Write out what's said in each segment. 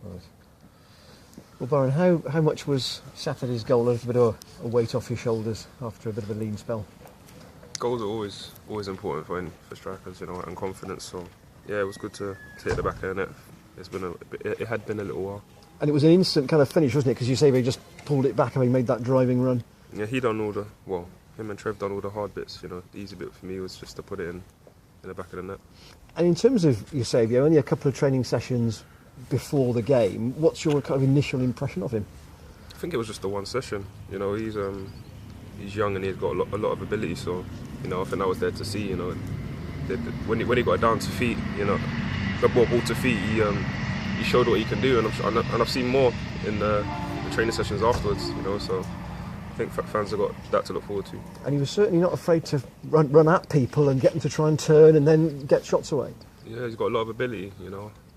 Right. Well, Byron, how much was Saturday's goal a little bit of a weight off your shoulders after a bit of a lean spell? Goals are always important for strikers, and confidence. So yeah, it was good to hit the back of the net. It had been a little while. And it was an instant kind of finish, wasn't it? Because Eusebio just pulled it back having made that driving run. Yeah, him and Trev done all the hard bits. The easy bit for me was just to put it in the back of the net. And in terms of Eusebio, only a couple of training sessions before the game, what's your kind of initial impression of him? I think it was just the one session. He's young and he's got a lot of ability. So, I think I was there to see. When he got it down to feet, the ball to feet, he showed what he can do, and I've seen more in the training sessions afterwards. So I think fans have got that to look forward to. And he was certainly not afraid to run at people and get them to try and turn and then get shots away. Yeah, he's got a lot of ability.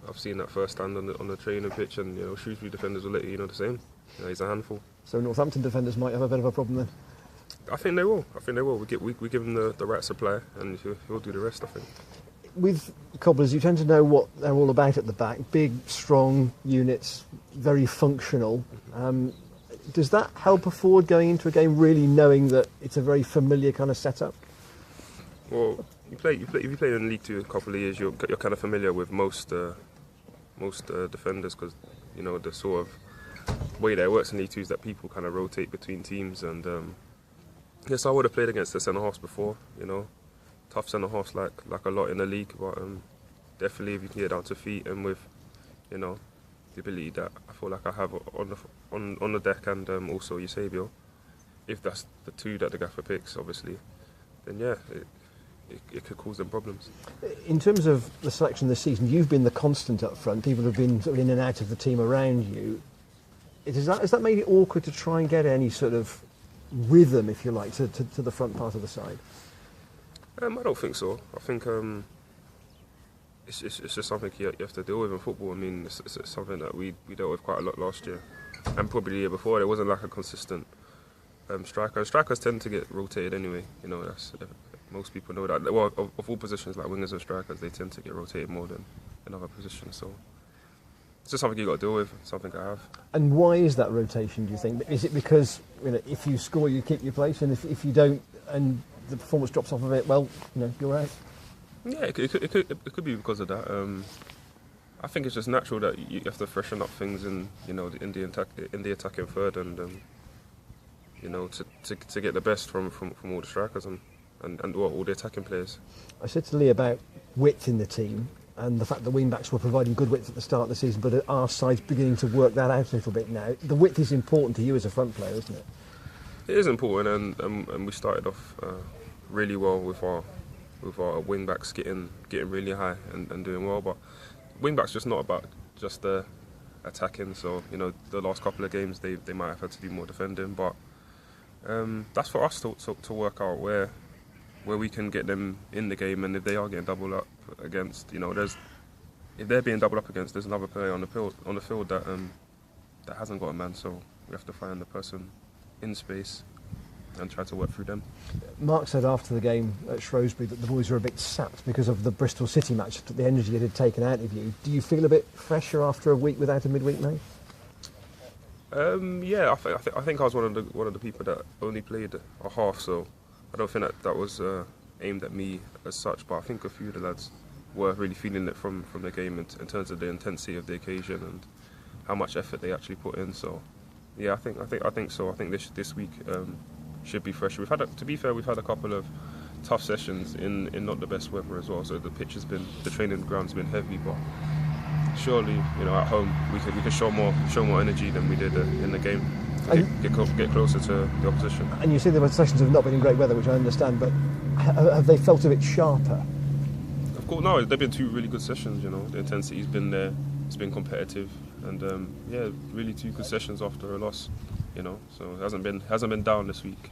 I've seen that firsthand on the training pitch, and Shrewsbury defenders will let you know the same. He's a handful. So Northampton defenders might have a bit of a problem then. I think they will. We give him the right supply, and he'll do the rest, I think. With Cobblers, you tend to know what they're all about at the back. Big, strong units, very functional. Does that help a forward going into a game, really knowing that it's a very familiar kind of setup? Well, if you play in League Two a couple of years, you're kind of familiar with most defenders, because the sort of way that it works in League Two is that people kind of rotate between teams, and yes, I would have played against the centre halves before. Tough centre halves like a lot in the league, but definitely if you can get down to feet and with the ability that I feel like I have on the deck, and also Eusebio, if that's the two that the gaffer picks, obviously, then yeah, it could cause them problems. In terms of the selection this season, you've been the constant up front. People have been sort of in and out of the team around you. Has that made it awkward to try and get any sort of rhythm, if you like, to the front part of the side? I don't think so. I think it's just something you have to deal with in football. I mean, it's something that we dealt with quite a lot last year, and probably the year before. There wasn't like a consistent striker. Strikers tend to get rotated anyway. Most people know that. Well, of all positions, like wingers and strikers, they tend to get rotated more than in other positions. So it's just something you got to deal with. Something I have. And why is that rotation, do you think? Is it because if you score, you keep your place, and if you don't, and the performance drops off of it, well, you're out? Yeah, it could be because of that. I think it's just natural that you have to freshen up things in the attacking third, and to get the best from all the strikers and all the attacking players. I said to Lee about width in the team and the fact that wing-backs were providing good width at the start of the season, but our side's beginning to work that out a little bit now. The width is important to you as a front player, isn't it? It is important, and we started off really well with our wing backs getting really high and doing well. But wing backs just not about just the attacking. So the last couple of games they might have had to do more defending, but that's for us to work out where we can get them in the game, and if they are getting doubled up against, if they're being doubled up against, there's another player on the field that hasn't got a man. So we have to find the person in space and try to work through them. Mark said after the game at Shrewsbury that the boys were a bit sapped because of the Bristol City match, the energy it had taken out of you. Do you feel a bit fresher after a week without a midweek mate? Yeah, I think I was one of the people that only played a half, so I don't think that was aimed at me as such. But I think a few of the lads were really feeling it from the game in terms of the intensity of the occasion and how much effort they actually put in. So yeah, I think so. I think this week should be fresh. We've had a couple of tough sessions in not the best weather as well. So the training ground's been heavy, but surely at home we could show more energy than we did in the game. Get closer to the opposition. And you say the sessions have not been in great weather, which I understand, but have they felt a bit sharper? Of course, no. They've been two really good sessions. The intensity's been there. It's been competitive, and really two good sessions after a loss. So it hasn't been down this week.